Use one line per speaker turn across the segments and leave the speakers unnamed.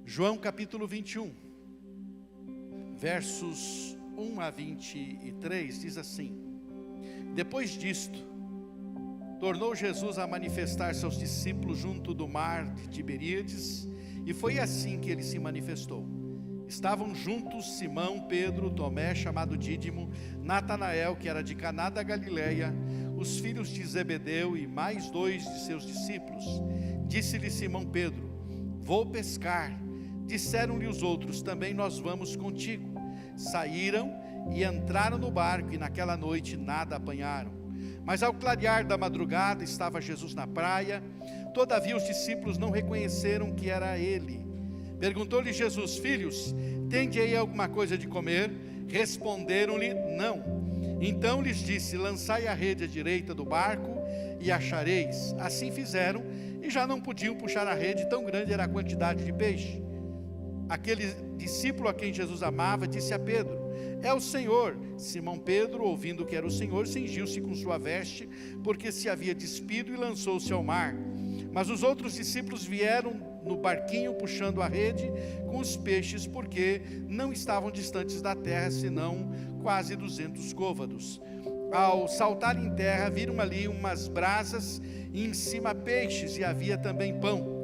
João capítulo 21, versos 1 a 23, diz assim: Depois disto, tornou Jesus a manifestar seus discípulos junto do mar de Tiberíades, e foi assim que ele se manifestou. Estavam juntos Simão, Pedro, Tomé, chamado Dídimo, Natanael, que era de Caná da Galileia, os filhos de Zebedeu e mais 2 de seus discípulos. Disse-lhe Simão Pedro: Vou pescar. Disseram-lhe os outros: Também nós vamos contigo. Saíram e entraram no barco, e naquela noite nada apanharam. Mas ao clarear da madrugada estava Jesus na praia. Todavia os discípulos não reconheceram que era ele. Perguntou-lhe Jesus: Filhos, tende aí alguma coisa de comer? Responderam-lhe: Não. Então lhes disse: Lançai a rede à direita do barco e achareis. Assim fizeram, e já não podiam puxar a rede, tão grande era a quantidade de peixe. Aquele discípulo a quem Jesus amava disse a Pedro: É o Senhor. Simão Pedro, ouvindo que era o Senhor, cingiu-se com sua veste, porque se havia despido, e lançou-se ao mar. Mas os outros discípulos vieram no barquinho puxando a rede com os peixes, porque não estavam distantes da terra, senão quase 200 côvados. Ao saltar em terra, viram ali umas brasas e em cima peixes, e havia também pão.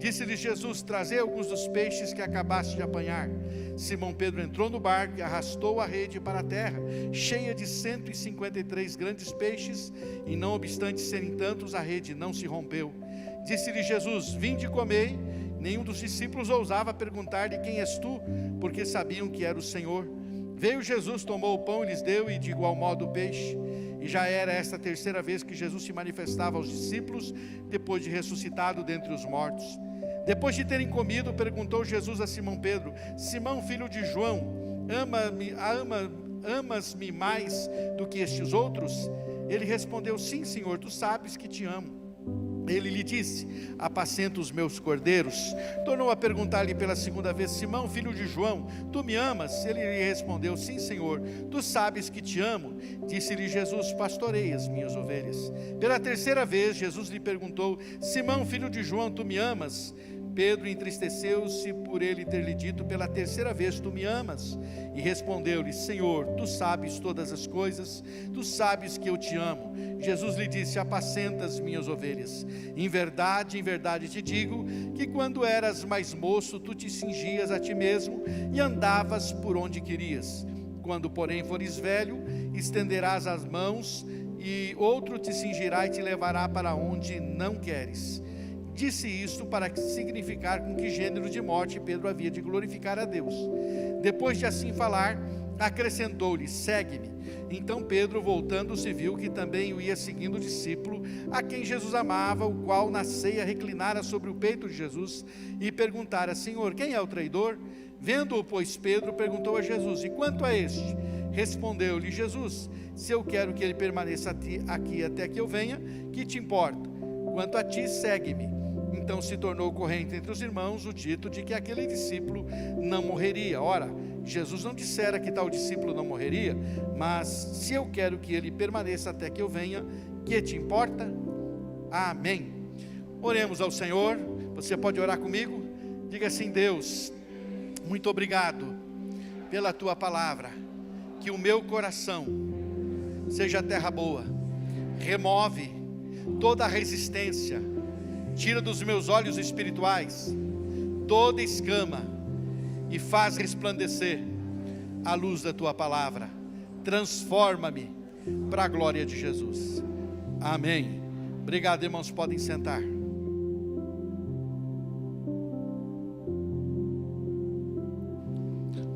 Disse-lhe Jesus: Trazei alguns dos peixes que acabaste de apanhar. Simão Pedro entrou no barco e arrastou a rede para a terra, cheia de 153 grandes peixes, e não obstante serem tantos, a rede não se rompeu. Disse-lhe Jesus: Vinde e comei. Nenhum dos discípulos ousava perguntar-lhe: Quem és tu? Porque sabiam que era o Senhor. Veio Jesus, tomou o pão e lhes deu, e de igual modo o peixe. E já era esta a terceira vez que Jesus se manifestava aos discípulos, depois de ressuscitado dentre os mortos. Depois de terem comido, perguntou Jesus a Simão Pedro: Simão, filho de João, amas-me mais do que estes outros? Ele respondeu: Sim, Senhor, tu sabes que te amo. Ele lhe disse: Apacenta os meus cordeiros. Tornou a perguntar-lhe pela segunda vez: Simão, filho de João, tu me amas? Ele lhe respondeu: Sim, Senhor, tu sabes que te amo. Disse-lhe Jesus: Pastorei as minhas ovelhas. Pela terceira vez Jesus lhe perguntou: Simão, filho de João, tu me amas? Pedro entristeceu-se por ele ter lhe dito pela terceira vez: Tu me amas? E respondeu-lhe: Senhor, tu sabes todas as coisas, tu sabes que eu te amo. Jesus lhe disse: Apacenta as minhas ovelhas. Em verdade te digo, que quando eras mais moço, tu te cingias a ti mesmo e andavas por onde querias. Quando, porém, fores velho, estenderás as mãos, e outro te cingirá e te levará para onde não queres. Disse isto para significar com que gênero de morte Pedro havia de glorificar a Deus. Depois de assim falar, acrescentou-lhe: Segue-me. Então Pedro, voltando-se, viu que também o ia seguindo o discípulo a quem Jesus amava, o qual na ceia reclinara sobre o peito de Jesus e perguntara: Senhor, quem é o traidor? Vendo-o, pois, Pedro perguntou a Jesus: E quanto a este? Respondeu-lhe Jesus: Se eu quero que ele permaneça aqui até que eu venha, que te importa? Quanto a ti, segue-me. Então se tornou corrente entre os irmãos o dito de que aquele discípulo não morreria. Ora, Jesus não dissera que tal discípulo não morreria, mas se eu quero que ele permaneça até que eu venha, que te importa? Amém. Oremos ao Senhor. Você pode orar comigo? Diga assim: Deus, muito obrigado pela tua palavra. Que o meu coração seja terra boa. Remove toda a resistência, tira dos meus olhos espirituais toda escama e faz resplandecer a luz da tua palavra. Transforma-me para a glória de Jesus. Amém. Obrigado, irmãos, podem sentar.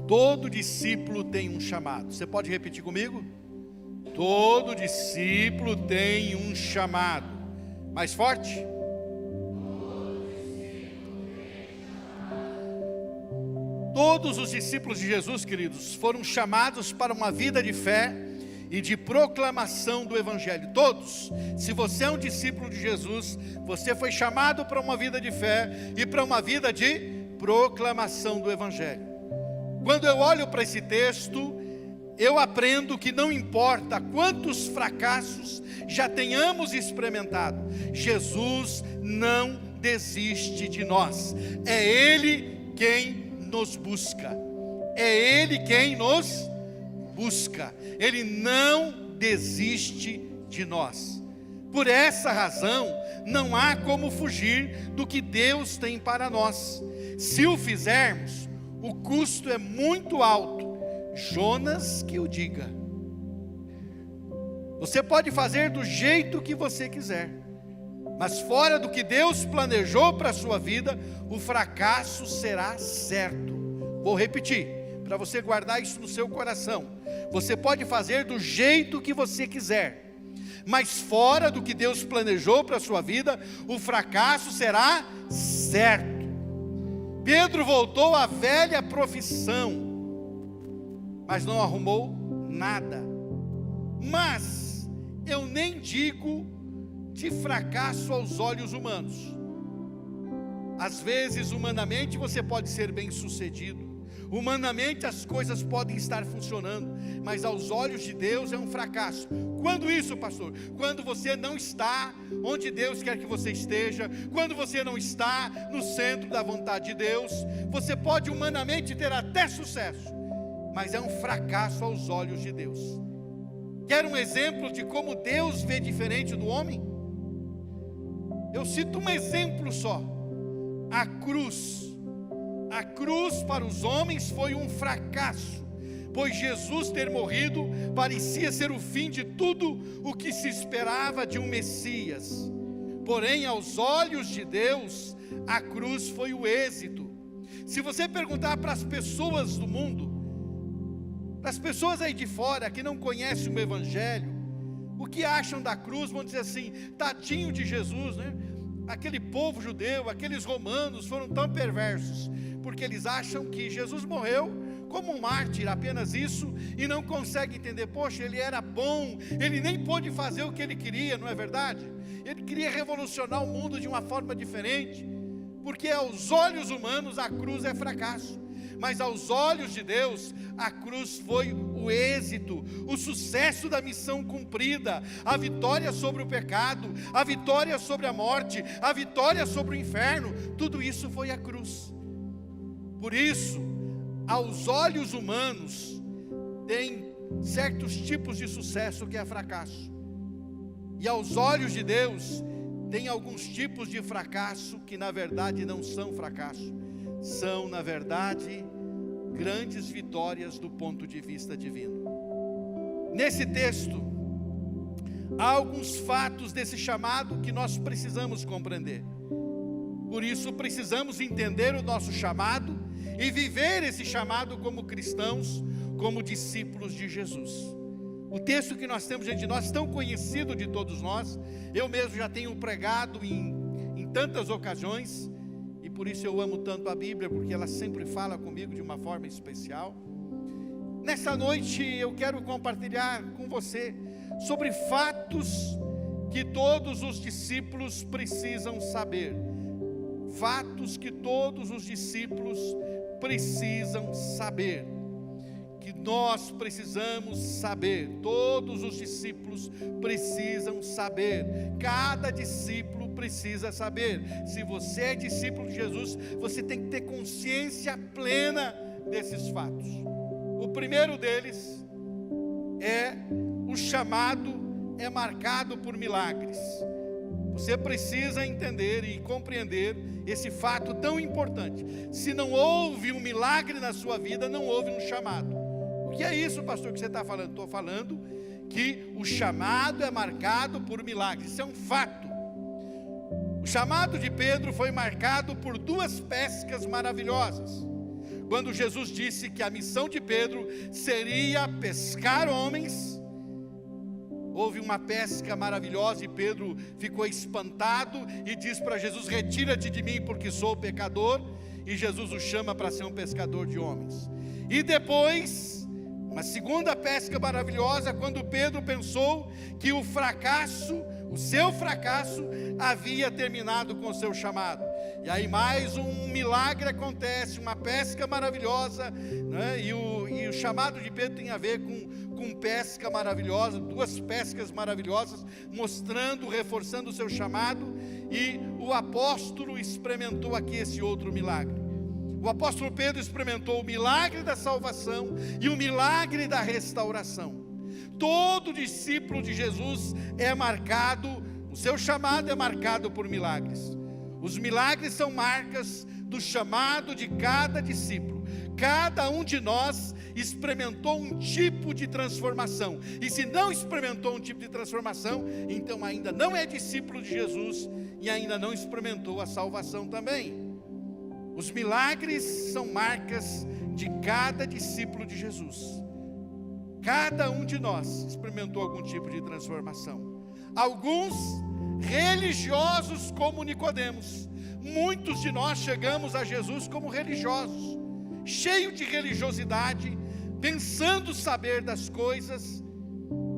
Todo discípulo tem um chamado. Você pode repetir comigo? Todo discípulo tem um chamado. Mais forte? Todos os discípulos de Jesus, queridos, foram chamados para uma vida de fé e de proclamação do Evangelho. Todos. Se você é um discípulo de Jesus, você foi chamado para uma vida de fé e para uma vida de proclamação do Evangelho. Quando eu olho para esse texto, eu aprendo que não importa quantos fracassos já tenhamos experimentado, Jesus não desiste de nós. É Ele quem nos busca. É Ele quem nos busca. Ele não desiste de nós. Por essa razão, não há como fugir do que Deus tem para nós. Se o fizermos, o custo é muito alto. Jonas que o diga. Você pode fazer do jeito que você quiser, mas fora do que Deus planejou para a sua vida, o fracasso será certo. Vou repetir, para você guardar isso no seu coração. Você pode fazer do jeito que você quiser, mas fora do que Deus planejou para a sua vida, o fracasso será certo. Pedro voltou à velha profissão, mas não arrumou nada. Mas eu nem digo de fracasso aos olhos humanos. Às vezes, humanamente, você pode ser bem sucedido. Humanamente as coisas podem estar funcionando, mas aos olhos de Deus é um fracasso. Quando isso, pastor? Quando você não está onde Deus quer que você esteja, quando você não está no centro da vontade de Deus. Você pode humanamente ter até sucesso, mas é um fracasso aos olhos de Deus. Quer um exemplo de como Deus vê diferente do homem? Eu cito um exemplo só: a cruz. A cruz para os homens foi um fracasso, pois Jesus ter morrido parecia ser o fim de tudo o que se esperava de um Messias. Porém, aos olhos de Deus, a cruz foi o êxito. Se você perguntar para as pessoas do mundo, para as pessoas aí de fora que não conhecem o Evangelho, o que acham da cruz, vão dizer assim: tadinho de Jesus, né? Aquele povo judeu, aqueles romanos foram tão perversos, porque eles acham que Jesus morreu como um mártir, apenas isso, e não conseguem entender: poxa, ele era bom, ele nem pôde fazer o que ele queria, não é verdade? Ele queria revolucionar o mundo de uma forma diferente, porque aos olhos humanos a cruz é fracasso, mas aos olhos de Deus a cruz foi o êxito, o sucesso da missão cumprida, a vitória sobre o pecado, a vitória sobre a morte, a vitória sobre o inferno. Tudo isso foi a cruz. Por isso, aos olhos humanos tem certos tipos de sucesso que é fracasso, e aos olhos de Deus tem alguns tipos de fracasso que na verdade não são fracasso, são na verdade grandes vitórias do ponto de vista divino. Nesse texto há alguns fatos desse chamado que nós precisamos compreender. Por isso precisamos entender o nosso chamado e viver esse chamado como cristãos, como discípulos de Jesus. O texto que nós temos diante de nós, tão conhecido de todos nós, eu mesmo já tenho pregado em tantas ocasiões, e por isso eu amo tanto a Bíblia, porque ela sempre fala comigo de uma forma especial. Nessa noite eu quero compartilhar com você sobre fatos que todos os discípulos precisam saber. Fatos que todos os discípulos precisam saber, que nós precisamos saber, todos os discípulos precisam saber, cada discípulo precisa saber. Se você é discípulo de Jesus, você tem que ter consciência plena desses fatos. O primeiro deles é: o chamado é marcado por milagres. Você precisa entender e compreender esse fato tão importante. Se não houve um milagre na sua vida, não houve um chamado. O que é isso, pastor, que você está falando? Estou falando que o chamado é marcado por milagres. Isso é um fato. O chamado de Pedro foi marcado por duas pescas maravilhosas. Quando Jesus disse que a missão de Pedro seria pescar homens, houve uma pesca maravilhosa e Pedro ficou espantado e diz para Jesus: retira-te de mim, porque sou pecador. E Jesus o chama para ser um pescador de homens. E depois, uma segunda pesca maravilhosa, quando Pedro pensou que o seu fracasso havia terminado com o seu chamado. E aí mais um milagre acontece, uma pesca maravilhosa, né? E o chamado de Pedro tem a ver com pesca maravilhosa, duas pescas maravilhosas, mostrando, reforçando o seu chamado. E o apóstolo experimentou aqui esse outro milagre. O apóstolo Pedro experimentou o milagre da salvação e o milagre da restauração. Todo discípulo de Jesus é marcado, o seu chamado é marcado por milagres. Os milagres são marcas do chamado de cada discípulo. Cada um de nós experimentou um tipo de transformação. E se não experimentou um tipo de transformação, então ainda não é discípulo de Jesus e ainda não experimentou a salvação também. Os milagres são marcas de cada discípulo de Jesus. Cada um de nós experimentou algum tipo de transformação. Alguns religiosos como Nicodemos. Muitos de nós chegamos a Jesus como religiosos, cheio de religiosidade, pensando saber das coisas,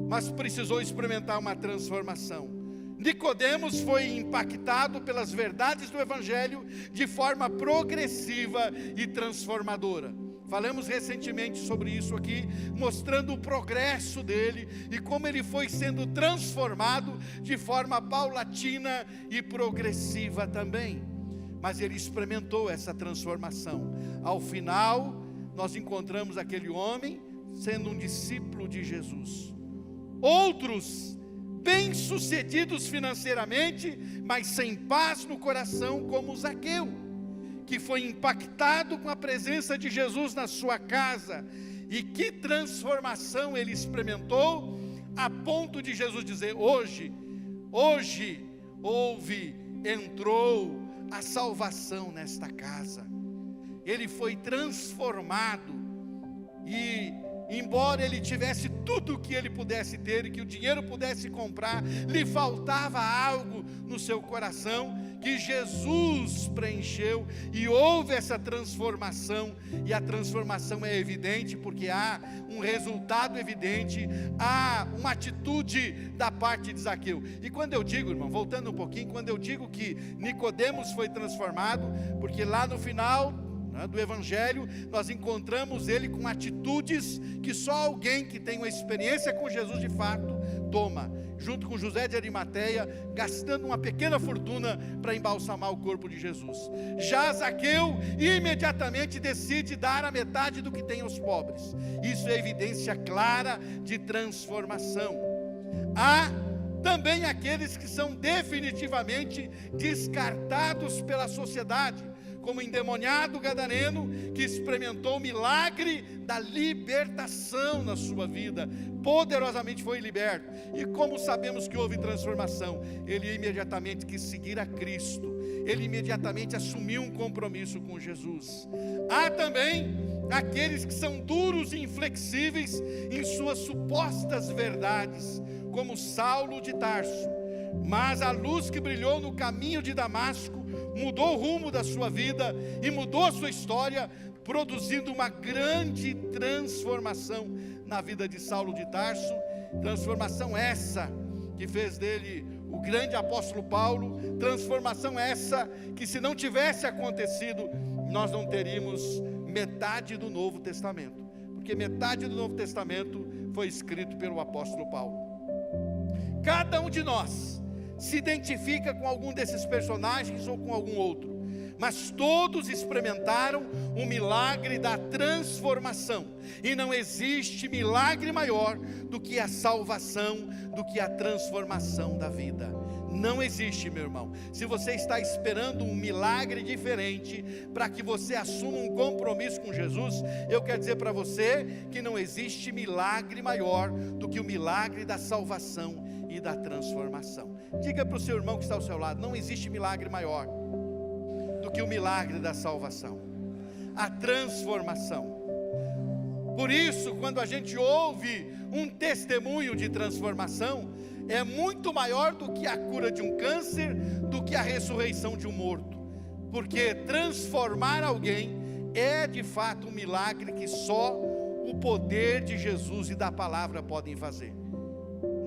mas precisou experimentar uma transformação. Nicodemos foi impactado pelas verdades do Evangelho de forma progressiva e transformadora. Falamos recentemente sobre isso aqui, mostrando o progresso dele e como ele foi sendo transformado de forma paulatina e progressiva também. Mas ele experimentou essa transformação. Ao final, nós encontramos aquele homem sendo um discípulo de Jesus. Outros, bem-sucedidos financeiramente, mas sem paz no coração, como Zaqueu, que foi impactado com a presença de Jesus na sua casa. E que transformação ele experimentou, a ponto de Jesus dizer: hoje entrou a salvação nesta casa. Ele foi transformado, e embora ele tivesse tudo o que ele pudesse ter e que o dinheiro pudesse comprar, lhe faltava algo no seu coração que Jesus preencheu, e houve essa transformação. E a transformação é evidente porque há um resultado evidente, há uma atitude da parte de Zaqueu. E quando eu digo, irmão, voltando um pouquinho, quando eu digo que Nicodemos foi transformado, porque lá no final do Evangelho, nós encontramos ele com atitudes que só alguém que tem uma experiência com Jesus de fato toma, junto com José de Arimateia, gastando uma pequena fortuna para embalsamar o corpo de Jesus. Já Zaqueu imediatamente decide dar a metade do que tem aos pobres. Isso é evidência clara de transformação. Há também aqueles que são definitivamente descartados pela sociedade, como o endemoniado gadareno, que experimentou o milagre da libertação na sua vida, poderosamente foi liberto. E como sabemos que houve transformação? Ele imediatamente quis seguir a Cristo, ele imediatamente assumiu um compromisso com Jesus. Há também aqueles que são duros e inflexíveis em suas supostas verdades, como Saulo de Tarso. Mas a luz que brilhou no caminho de Damasco mudou o rumo da sua vida e mudou a sua história, produzindo uma grande transformação na vida de Saulo de Tarso. Transformação essa que fez dele o grande apóstolo Paulo. Transformação essa que, se não tivesse acontecido, nós não teríamos metade do Novo Testamento, porque metade do Novo Testamento foi escrito pelo apóstolo Paulo. Cada um de nós se identifica com algum desses personagens ou com algum outro, mas todos experimentaram o milagre da transformação, e não existe milagre maior do que a salvação, do que a transformação da vida. Não existe, meu irmão. Se você está esperando um milagre diferente para que você assuma um compromisso com Jesus, eu quero dizer para você que não existe milagre maior do que o milagre da salvação e da transformação. Diga para o seu irmão que está ao seu lado: não existe milagre maior do que o milagre da salvação, a transformação. Por isso, quando a gente ouve um testemunho de transformação, é muito maior do que a cura de um câncer, do que a ressurreição de um morto, porque transformar alguém é de fato um milagre que só o poder de Jesus e da palavra podem fazer.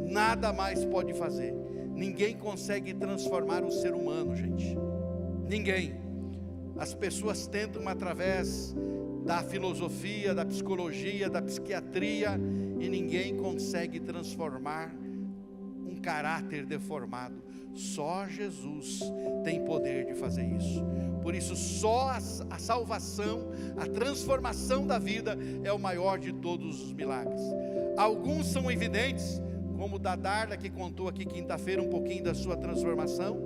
Nada mais pode fazer. Ninguém consegue transformar o ser humano, gente. Ninguém. As pessoas tentam através da filosofia, da psicologia, da psiquiatria, e ninguém consegue transformar um caráter deformado. Só Jesus tem poder de fazer isso. Por isso só a salvação, a transformação da vida é o maior de todos os milagres. Alguns são evidentes, como o da Darla, que contou aqui quinta-feira um pouquinho da sua transformação.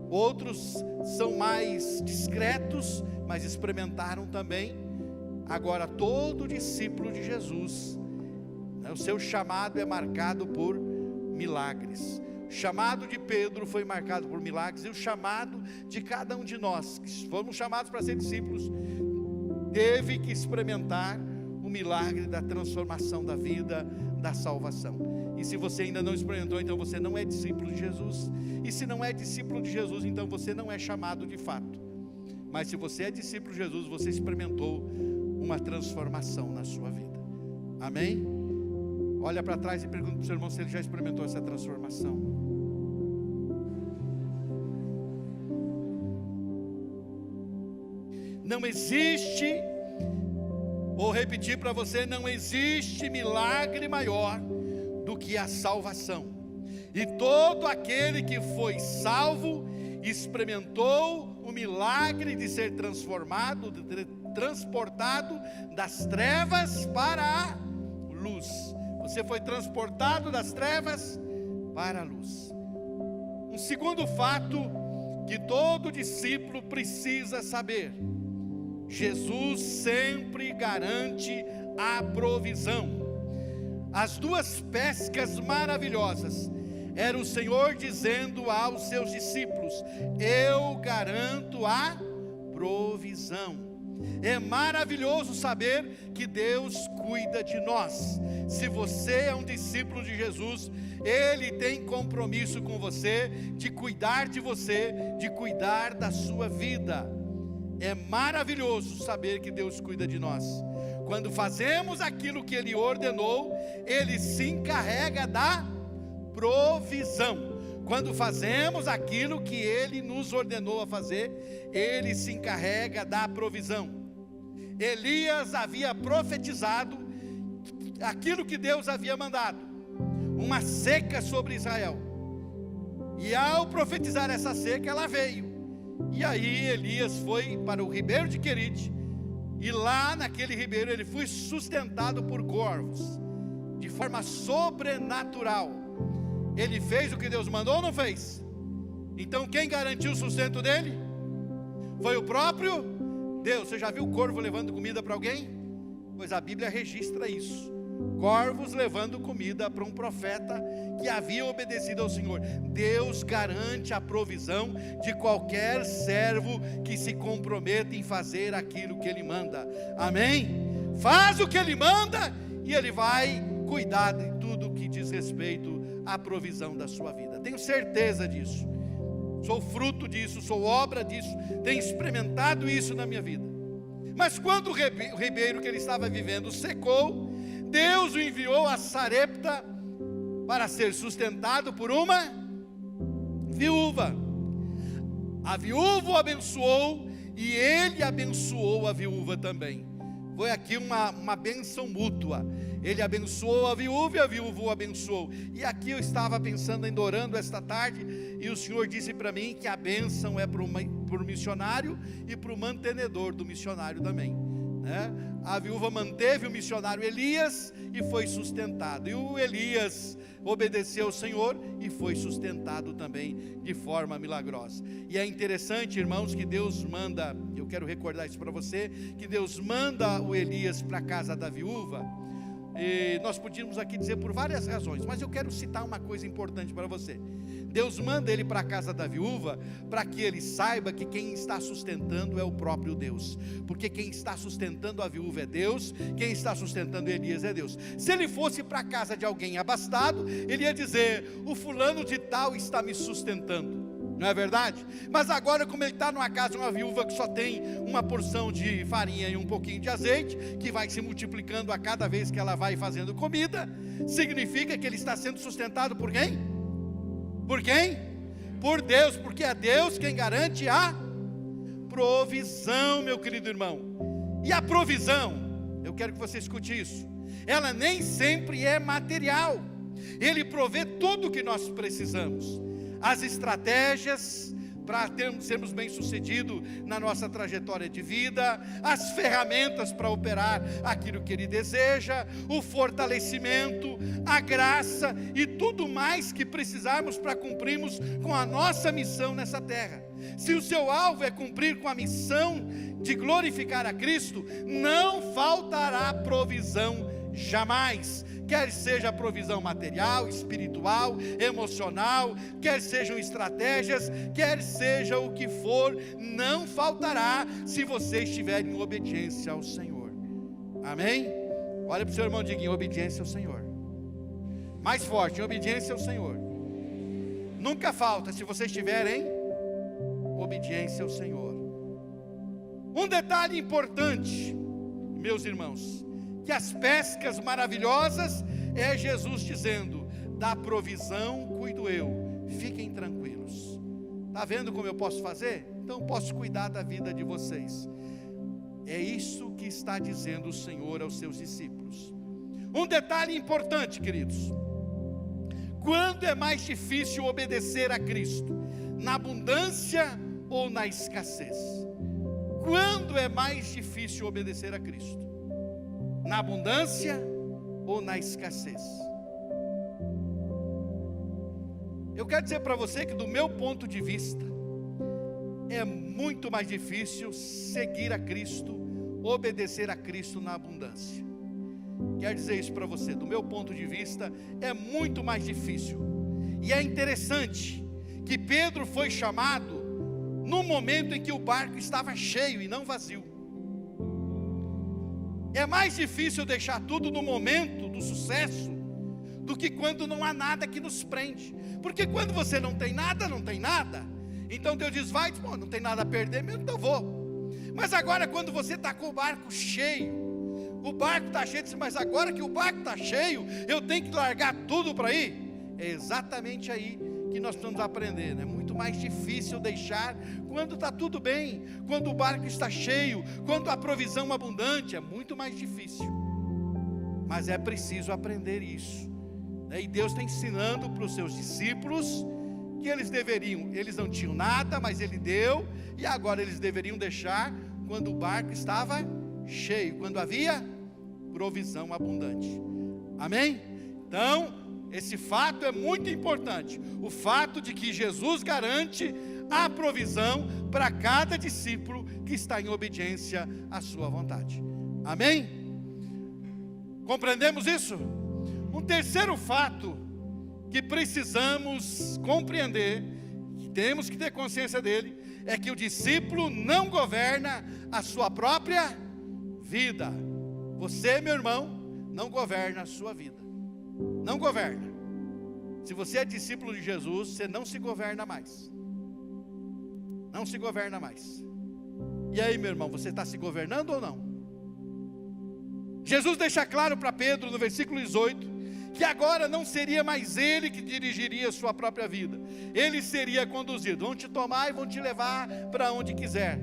Outros são mais discretos, mas experimentaram também. Agora todo discípulo de Jesus, o seu chamado é marcado por milagres. O chamado de Pedro foi marcado por milagres, e o chamado de cada um de nós, que fomos chamados para ser discípulos, teve que experimentar o milagre da transformação da vida, da salvação. E se você ainda não experimentou, então você não é discípulo de Jesus. E se não é discípulo de Jesus, então você não é chamado de fato. Mas se você é discípulo de Jesus, você experimentou uma transformação na sua vida. Amém? Olha para trás e pergunta para o seu irmão se ele já experimentou essa transformação. Não existe, vou repetir para você, não existe milagre maior do que a salvação. E todo aquele que foi salvo experimentou o milagre de ser transformado, de ser transportado das trevas para a luz. Você foi transportado das trevas para a luz. Um segundo fato que todo discípulo precisa saber: Jesus sempre garante a provisão. As duas pescas maravilhosas era o Senhor dizendo aos seus discípulos: eu garanto a provisão. É maravilhoso saber que Deus cuida de nós. Se você é um discípulo de Jesus, Ele tem compromisso com você, de cuidar de você, de cuidar da sua vida. É maravilhoso saber que Deus cuida de nós. Quando fazemos aquilo que Ele ordenou, Ele se encarrega da provisão. Quando fazemos aquilo que Ele nos ordenou a fazer, Ele se encarrega da provisão. Elias havia profetizado aquilo que Deus havia mandado, uma seca sobre Israel. E ao profetizar essa seca, ela veio. E aí Elias foi para o ribeiro de Querite, e lá naquele ribeiro ele foi sustentado por corvos, de forma sobrenatural. Ele fez o que Deus mandou ou não fez? Então quem garantiu o sustento dele? Foi o próprio Deus. Você já viu o corvo levando comida para alguém? Pois a Bíblia registra isso. Corvos levando comida para um profeta que havia obedecido ao Senhor. Deus garante a provisão de qualquer servo que se comprometa em fazer aquilo que Ele manda. Amém? Faz o que Ele manda e Ele vai cuidar de tudo que diz respeito à provisão da sua vida. Tenho certeza disso. Sou fruto disso, sou obra disso, tenho experimentado isso na minha vida. Mas quando o ribeiro que ele estava vivendo secou, Deus o enviou a Sarepta para ser sustentado por uma viúva. A viúva o abençoou e ele abençoou a viúva também. Foi aqui uma bênção mútua. Ele abençoou a viúva e a viúva o abençoou. E aqui eu estava pensando, ainda orando esta tarde, e o Senhor disse para mim que a bênção é para o missionário e para o mantenedor do missionário também, né? A viúva manteve o missionário Elias e foi sustentado. E o Elias obedeceu ao Senhor e foi sustentado também de forma milagrosa. E é interessante, irmãos, que Deus manda, eu quero recordar isso para você, que Deus manda o Elias para a casa da viúva. E nós podíamos aqui dizer por várias razões, mas eu quero citar uma coisa importante para você. Deus manda ele para a casa da viúva para que ele saiba que quem está sustentando é o próprio Deus. Porque quem está sustentando a viúva é Deus, quem está sustentando Elias é Deus. Se ele fosse para a casa de alguém abastado, ele ia dizer: o fulano de tal está me sustentando. Não é verdade? Mas agora, como ele está numa casa de uma viúva que só tem uma porção de farinha e um pouquinho de azeite, que vai se multiplicando a cada vez que ela vai fazendo comida, significa que ele está sendo sustentado por quem? Por quem? Por Deus, porque é Deus quem garante a provisão, meu querido irmão. E a provisão, eu quero que você escute isso, ela nem sempre é material. Ele provê tudo o que nós precisamos. as estratégias para sermos bem-sucedidos na nossa trajetória de vida, as ferramentas para operar aquilo que Ele deseja, o fortalecimento, a graça e tudo mais que precisarmos para cumprirmos com a nossa missão nessa terra. Se o seu alvo é cumprir com a missão de glorificar a Cristo, não faltará provisão jamais. Quer seja provisão material, espiritual, emocional, quer sejam estratégias, quer seja o que for, não faltará se você estiver em obediência ao Senhor. Amém? Olha para o seu irmão e diga: em obediência ao Senhor. Mais forte: em obediência ao Senhor. Nunca falta se você estiver em obediência ao Senhor. Um detalhe importante, meus irmãos, que as pescas maravilhosas é Jesus dizendo: da provisão cuido eu, fiquem tranquilos. Está vendo como eu posso fazer? Então posso cuidar da vida de vocês. É isso que está dizendo o Senhor aos seus discípulos. Um detalhe importante, queridos: quando é mais difícil obedecer a Cristo? Na abundância ou na escassez? Quando é mais difícil obedecer a Cristo? Na abundância ou na escassez? Eu quero dizer para você que, do meu ponto de vista, é muito mais difícil seguir a Cristo, obedecer a Cristo na abundância. Quero dizer isso para você, do meu ponto de vista, é muito mais difícil. E é interessante que Pedro foi chamado no momento em que o barco estava cheio e não vazio. É mais difícil deixar tudo no momento do sucesso do que quando não há nada que nos prende. Porque quando você não tem nada, não tem nada. Então Deus diz: vai, bom, não tem nada a perder mesmo, então vou. Mas agora quando você está com o barco cheio, o barco está cheio, mas agora que o barco está cheio, eu tenho que largar tudo para ir. É exatamente aí que nós precisamos aprender, né? Muito mais difícil deixar quando está tudo bem, quando o barco está cheio, quando a provisão abundante, é muito mais difícil. Mas é preciso aprender isso, né? E Deus está ensinando para os seus discípulos que eles não tinham nada, mas Ele deu, e agora eles deveriam deixar quando o barco estava cheio, quando havia provisão abundante. Amém? Então, esse fato é muito importante, o fato de que Jesus garante a provisão para cada discípulo que está em obediência à sua vontade. Amém? Compreendemos isso? Um terceiro fato que precisamos compreender, que temos que ter consciência dele, é que o discípulo não governa a sua própria vida. Você, meu irmão, não governa a sua vida. Não governa. Se você é discípulo de Jesus, você não se governa mais. Não se governa mais. E aí, meu irmão, você está se governando ou não? Jesus deixa claro para Pedro no versículo 18, que agora não seria mais ele que dirigiria a sua própria vida. Ele seria conduzido. Vão te tomar e vão te levar para onde quiser.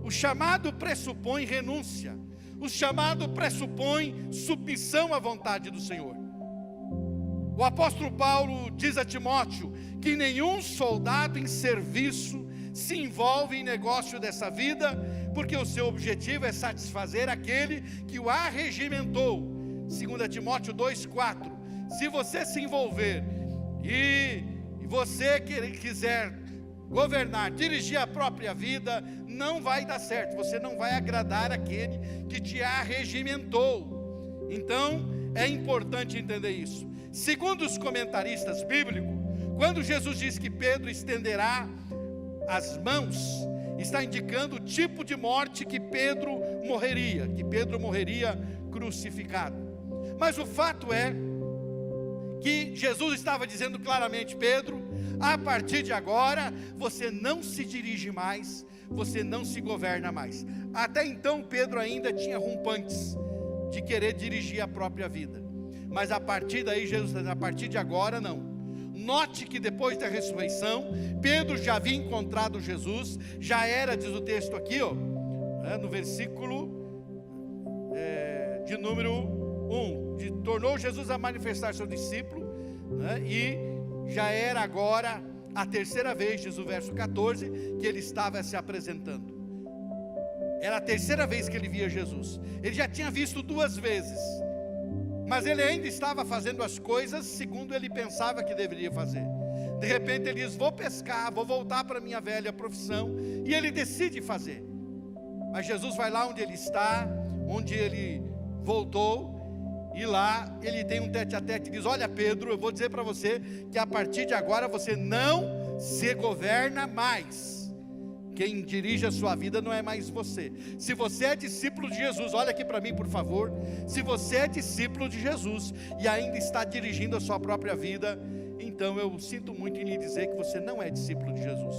O chamado pressupõe renúncia. O chamado pressupõe submissão à vontade do Senhor. O apóstolo Paulo diz a Timóteo que nenhum soldado em serviço se envolve em negócio dessa vida, porque o seu objetivo é satisfazer aquele que o arregimentou. 2 Timóteo 2,4. Se você se envolver e você quiser governar, dirigir a própria vida, não vai dar certo. Você não vai agradar aquele que te arregimentou. Então, é importante entender isso. Segundo os comentaristas bíblicos, quando Jesus diz que Pedro estenderá as mãos, está indicando o tipo de morte que Pedro morreria crucificado. Mas o fato é que Jesus estava dizendo claramente: Pedro, a partir de agora, você não se dirige mais, você não se governa mais. Até então Pedro ainda tinha rompantes de querer dirigir a própria vida, mas a partir daí Jesus está dizendo: a partir de agora não. Note que depois da ressurreição, Pedro já havia encontrado Jesus, já era, diz o texto aqui, no versículo de número 1, tornou Jesus a manifestar seu discípulo, e já era agora a terceira vez, diz o verso 14, que ele estava se apresentando. Era a terceira vez que ele via Jesus. Ele já tinha visto 2 vezes, mas ele ainda estava fazendo as coisas segundo ele pensava que deveria fazer. De repente ele diz: vou pescar, vou voltar para a minha velha profissão, e ele decide fazer. Mas Jesus vai lá onde ele está, onde ele voltou, e lá ele tem um tete-a-tete e diz: olha, Pedro, eu vou dizer para você que a partir de agora você não se governa mais. Quem dirige a sua vida não é mais você. Se você é discípulo de Jesus, olha aqui para mim, por favor. Se você é discípulo de Jesus e ainda está dirigindo a sua própria vida, então eu sinto muito em lhe dizer que você não é discípulo de Jesus.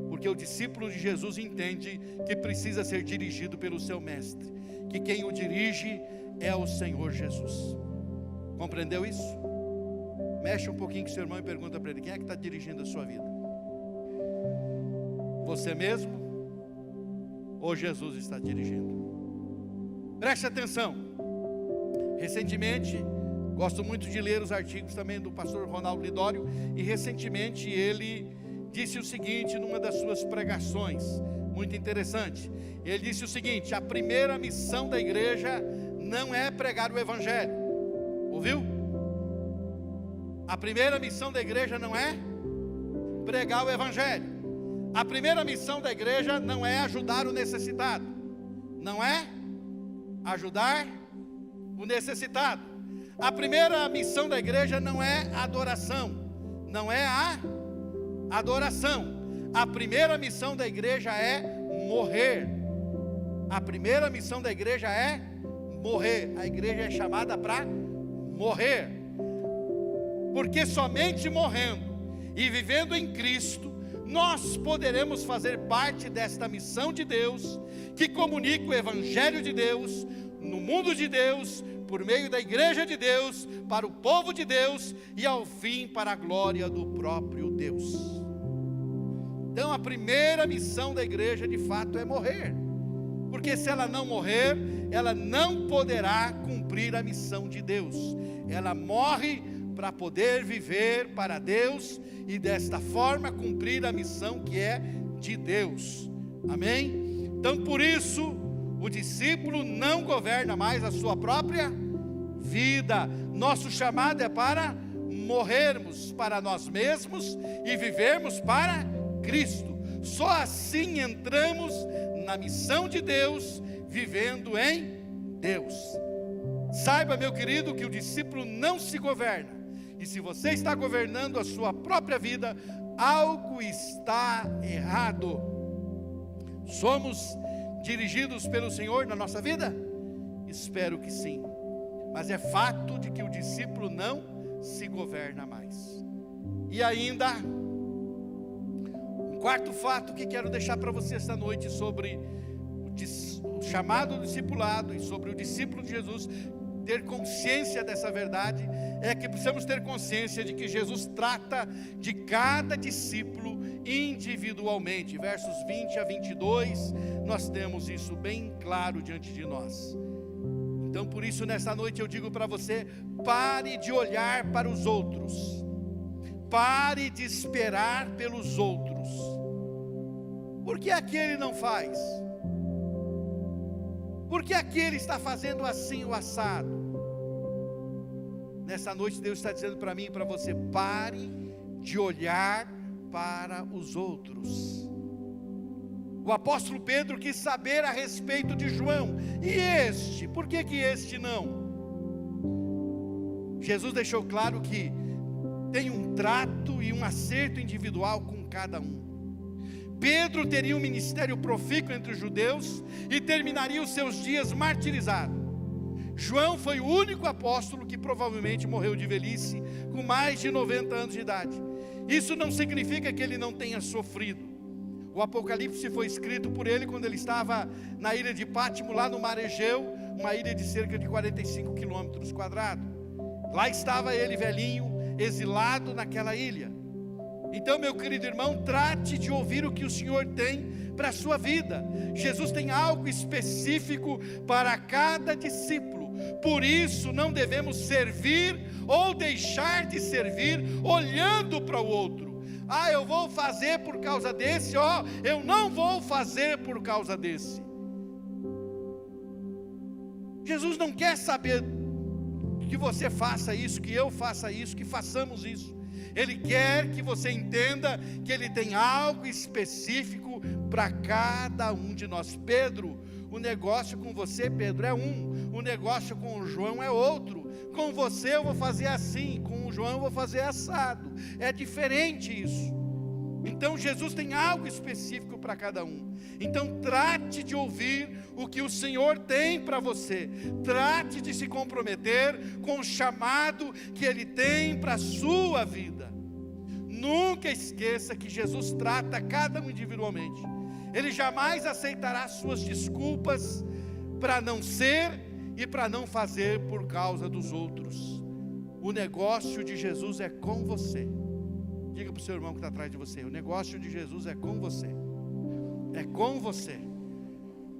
Porque o discípulo de Jesus entende que precisa ser dirigido pelo seu mestre, que quem o dirige é o Senhor Jesus. Compreendeu isso? Mexe um pouquinho com seu irmão e pergunta para ele: quem é que está dirigindo a sua vida? Você mesmo? Ou Jesus está dirigindo? Preste atenção. Recentemente, gosto muito de ler os artigos também do pastor Ronaldo Lidório, e recentemente ele disse o seguinte numa das suas pregações, muito interessante. Ele disse o seguinte: a primeira missão da igreja não é pregar o evangelho. Ouviu? A primeira missão da igreja não é pregar o evangelho. A primeira missão da igreja não é ajudar o necessitado. Não é ajudar o necessitado. A primeira missão da igreja não é adoração. Não é a adoração. A primeira missão da igreja é morrer. A primeira missão da igreja é morrer. A igreja é chamada para morrer. Porque somente morrendo e vivendo em Cristo nós poderemos fazer parte desta missão de Deus, que comunica o Evangelho de Deus, no mundo de Deus, por meio da igreja de Deus, para o povo de Deus, e ao fim para a glória do próprio Deus. Então a primeira missão da igreja de fato é morrer, porque se ela não morrer, ela não poderá cumprir a missão de Deus. Ela morre para poder viver para Deus e desta forma cumprir a missão que é de Deus. Amém? Então por isso o discípulo não governa mais a sua própria vida. Nosso chamado é para morrermos para nós mesmos e vivermos para Cristo. Só assim entramos na missão de Deus, vivendo em Deus. Saiba, meu querido, que o discípulo não se governa. E se você está governando a sua própria vida, algo está errado. Somos dirigidos pelo Senhor na nossa vida? Espero que sim. Mas é fato de que o discípulo não se governa mais. E ainda, um quarto fato que quero deixar para você esta noite sobre o chamado discipulado e sobre o discípulo de Jesus ter consciência dessa verdade, é que precisamos ter consciência de que Jesus trata de cada discípulo individualmente. Versos 20 a 22, nós temos isso bem claro diante de nós. Então por isso nessa noite eu digo para você: pare de olhar para os outros, pare de esperar pelos outros. Por que aquele não faz? Por que aquele está fazendo assim o assado? Nessa noite Deus está dizendo para mim e para você: pare de olhar para os outros. O apóstolo Pedro quis saber a respeito de João. E este? Por que este não? Jesus deixou claro que tem um trato e um acerto individual com cada um. Pedro teria um ministério profícuo entre os judeus e terminaria os seus dias martirizado. João foi o único apóstolo que provavelmente morreu de velhice, com mais de 90 anos de idade. Isso não significa que ele não tenha sofrido. O Apocalipse foi escrito por ele quando ele estava na ilha de Pátimo, lá no mar Egeu, uma ilha de cerca de 45 quilômetros quadrados. Lá estava ele velhinho, exilado naquela ilha. Então, meu querido irmão, trate de ouvir o que o Senhor tem para a sua vida. Jesus tem algo específico para cada discípulo. Por isso não devemos servir ou deixar de servir olhando para o outro. eu vou fazer por causa desse, eu não vou fazer por causa desse. Jesus não quer saber que você faça isso, que eu faça isso, que façamos isso. Ele quer que você entenda que Ele tem algo específico para cada um de nós. Pedro, o negócio com você, Pedro, é um, o negócio com o João é outro. Com você eu vou fazer assim, com o João eu vou fazer assado. É diferente isso. Então Jesus tem algo específico para cada um. Então trate de ouvir o que o Senhor tem para você. Trate de se comprometer com o chamado que Ele tem para a sua vida. Nunca esqueça que Jesus trata cada um individualmente. Ele jamais aceitará suas desculpas para não ser e para não fazer por causa dos outros. O negócio de Jesus é com você. Diga para o seu irmão que está atrás de você: o negócio de Jesus é com você. É com você,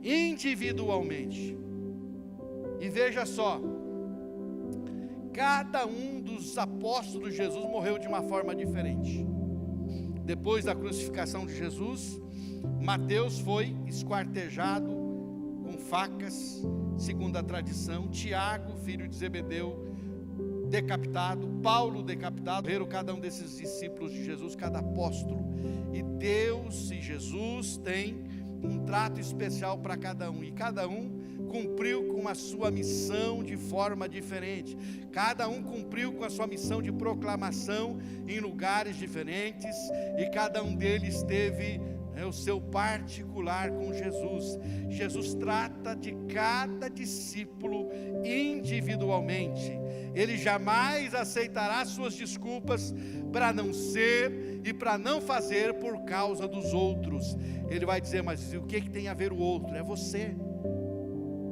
individualmente. E veja só, cada um dos apóstolos de Jesus morreu de uma forma diferente. Depois da crucificação de Jesus, Mateus foi esquartejado com facas, segundo a tradição. Tiago, filho de Zebedeu, decapitado. Paulo decapitado. Morreram cada um desses discípulos de Jesus, cada apóstolo. E Deus e Jesus têm um trato especial para cada um. E cada um cumpriu com a sua missão de forma diferente. Cada um cumpriu com a sua missão de proclamação em lugares diferentes. E cada um deles teve o seu particular com Jesus. Jesus trata de cada discípulo individualmente. Ele jamais aceitará suas desculpas para não ser e para não fazer por causa dos outros. Ele vai dizer: mas o que tem a ver o outro? É você.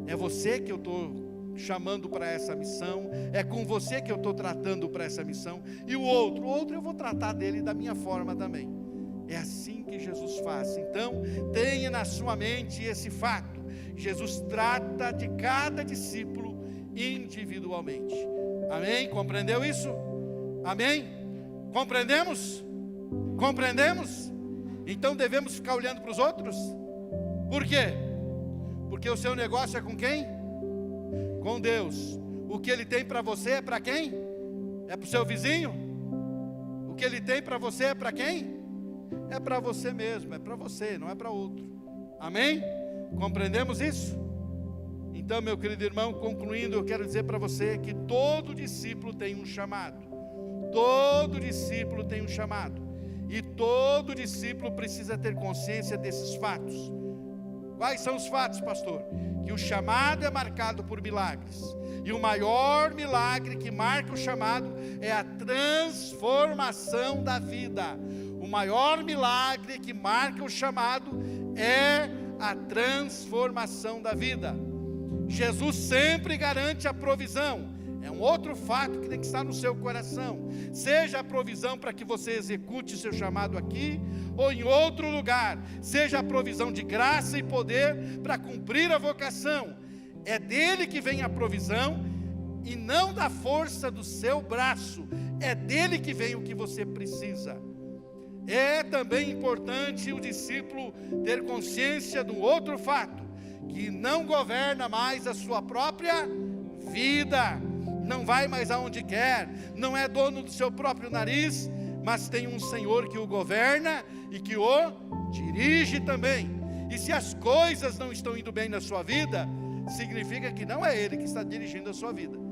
É você que eu estou chamando para essa missão. É com você que eu estou tratando para essa missão. E o outro eu vou tratar dele da minha forma também. É assim que Jesus faz. Então, tenha na sua mente esse fato: Jesus trata de cada discípulo individualmente. Amém? Compreendeu isso? Amém? Compreendemos? Compreendemos? Então devemos ficar olhando para os outros? Por quê? Porque o seu negócio é com quem? Com Deus. O que Ele tem para você é para quem? É para o seu vizinho? O que Ele tem para você é para quem? É para você mesmo, é para você, não é para outro. Amém? Compreendemos isso? Então, meu querido irmão, concluindo, eu quero dizer para você que todo discípulo tem um chamado. Todo discípulo tem um chamado. E todo discípulo precisa ter consciência desses fatos. Quais são os fatos, pastor? Que o chamado é marcado por milagres. E o maior milagre que marca o chamado é a transformação da vida. O maior milagre que marca o chamado é a transformação da vida. Jesus sempre garante a provisão. É um outro fato que tem que estar no seu coração. Seja a provisão para que você execute seu chamado aqui ou em outro lugar. Seja a provisão de graça e poder para cumprir a vocação. É dele que vem a provisão e não da força do seu braço. É dele que vem o que você precisa. É também importante o discípulo ter consciência do outro fato: que não governa mais a sua própria vida, não vai mais aonde quer, não é dono do seu próprio nariz, mas tem um Senhor que o governa e que o dirige também. E se as coisas não estão indo bem na sua vida, significa que não é Ele que está dirigindo a sua vida.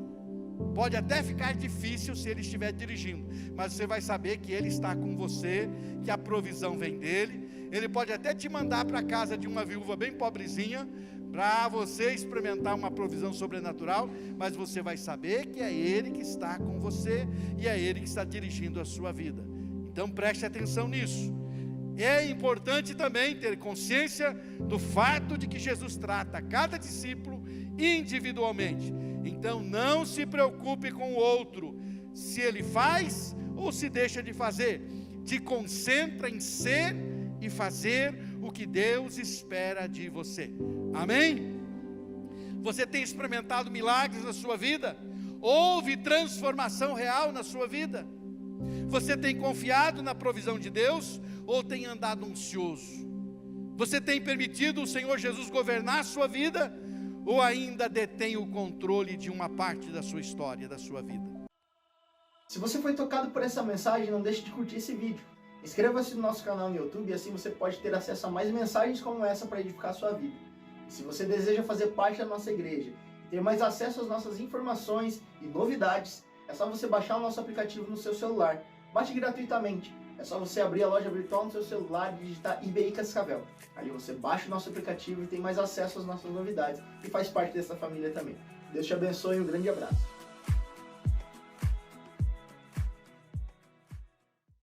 Pode até ficar difícil se Ele estiver dirigindo, mas você vai saber que Ele está com você, que a provisão vem dEle. Ele pode até te mandar para a casa de uma viúva bem pobrezinha, para você experimentar uma provisão sobrenatural, mas você vai saber que é Ele que está com você, e é Ele que está dirigindo a sua vida. Então preste atenção nisso. É importante também ter consciência do fato de que Jesus trata cada discípulo individualmente. Então não se preocupe com o outro, se ele faz ou se deixa de fazer. Te concentra em ser e fazer o que Deus espera de você. Amém? Você tem experimentado milagres na sua vida? Houve transformação real na sua vida? Você tem confiado na provisão de Deus ou tem andado ansioso? Você tem permitido o Senhor Jesus governar a sua vida ou ainda detém o controle de uma parte da sua história, da sua vida?
Se você foi tocado por essa mensagem, não deixe de curtir esse vídeo. Inscreva-se no nosso canal no YouTube e assim você pode ter acesso a mais mensagens como essa para edificar a sua vida. E se você deseja fazer parte da nossa igreja, ter mais acesso às nossas informações e novidades, é só você baixar o nosso aplicativo no seu celular. Baixe gratuitamente. É só você abrir a loja virtual no seu celular e digitar IBI Cascavel. Ali você baixa o nosso aplicativo e tem mais acesso às nossas novidades e faz parte dessa família também. Deus te abençoe e um grande abraço.